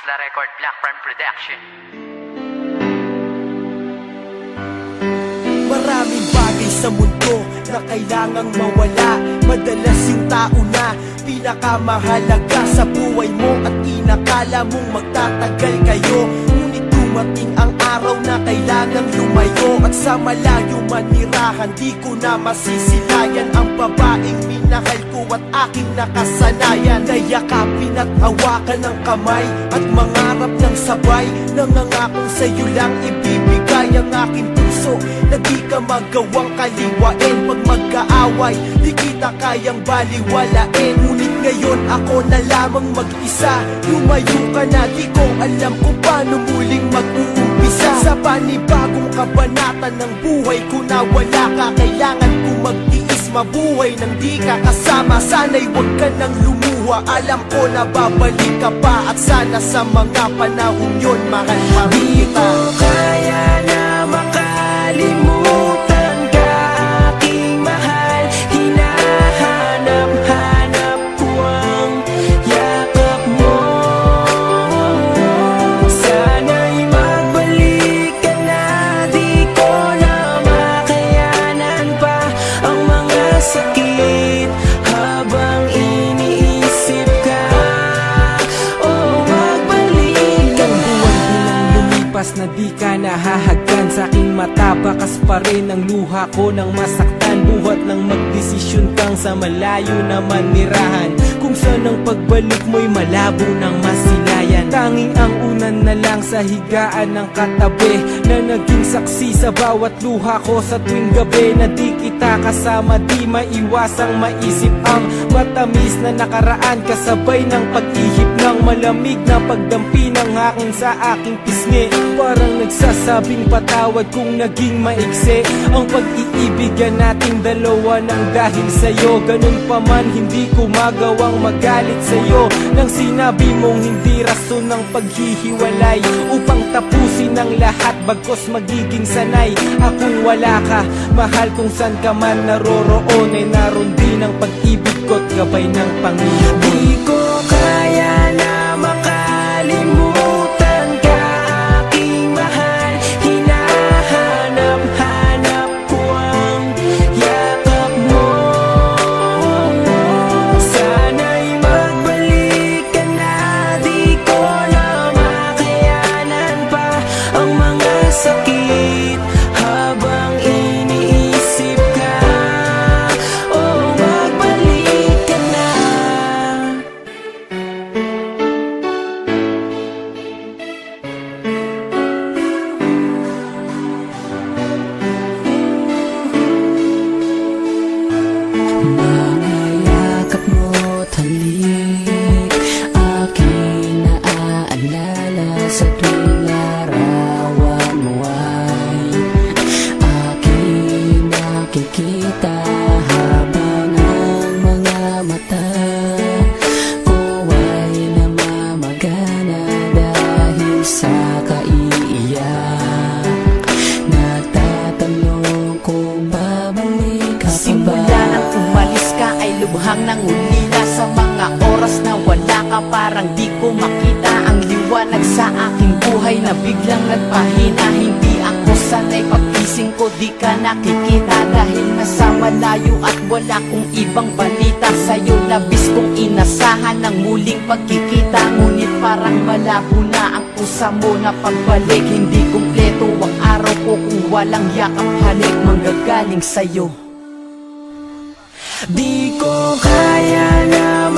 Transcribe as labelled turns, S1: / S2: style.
S1: the record, Black Farm Production.
S2: Maraming bagay sa mundo na kailangang mawala. Madalas yung tao na pinakamahalaga sa buhay mo at inakala mong magtatagal kayo. Ngunit dumating ang araw na kailangang lumayo. At sa malayo manirahan, di ko na masisilayan ang babaeng minahal ko at aking nakasanayan. Nayakapin at hawakan ng kamay at mangarap ng sabay. Nangangakong sa'yo lang ibibigay ang aking puso na di ka magawang kaliwain. Pag magkaaway, di kita kayang baliwalain. Ngunit ngayon ako na lamang mag-isa. Lumayo ka na, di ko alam kung paano muling mag-uumpisa. Sa panibagong kabanata ng buhay ko na wala ka. Kailangan ko magtiis, mabuhay nang di ka kasama. Sana'y huwag ka nang lumuha, alam ko na babalik ka pa. At sana sa mga panahong yun, mahal pa rin kita.
S3: Di ko kaya na makalimutan ka, aking mahal. Hinahanap-hanap ko ang yakap mo. Sana'y magbalik ka na, di ko na makayanan pa ang mga sakit habang iniisip ka. Oh, magbalik ka na. Lumipas na di ka nahahagkan sa aking mata. Bakas pa rin ang luha ko nang masaktan. Buhat ng magdesisyon kang sa malayo na manirahan, kung saan ang pagbalik mo'y malabo ng masilayan. Tanging ang unan na lang sa higaan ng katabi, na naging saksi sa bawat luha ko sa tuwing gabi. Na di kita kasama, di maiwasang maisip ang matamis na nakaraan, kasabay ng pag-ihip ng malamig na pagdampi ng hangin sa aking pisngi. Parang nagsasabing patawad kung naging maiksi ang pag-iibigan nating dalawa ng dahil sa'yo. Ganun pa man, hindi ko magawang magalit sa'yo nang sinabi mong hindi rason ng paghihiwalay upang tapusin ang lahat, bagkos magiging sanay akong wala ka. Mahal, kung saan ka man naroroon ay naroon din ang pag-ibig ko't gabay ng Panginoon. Di ko kaya na makalimutan ka, aking mahal. Hinahanap-hanap ko ang yakap mo. Sana'y magbalik ka na, di ko na makayanan pa ang mga sakit habang iniisip ka. Oh, magbalik ka na. Mga yakap mo't halik, aking naaalala sa tuwing larawan mo ay aking nakikita, habang ang mga mata ko ay namamagana dahil sa kaiiyak. Nagtatanong kung babalik ka pa ba.
S4: Simula nang umalis ka ay lubhang nangulila. Sa mga oras na wala ka, parang di ko makita ang liwanag sa aking buhay na biglang nagpahina. Hindi ako sanay, pagkising ko di ka nakikita, dahil nasa malayo at wala kong ibang balita. Sa'yo labis kong inasahan ng muling pagkikita, ngunit parang malabo na ang pusa mo na pagbalik. Hindi kumpleto ang araw ko kung walang yakap, halik manggagaling sa'yo.
S3: Di ko kaya na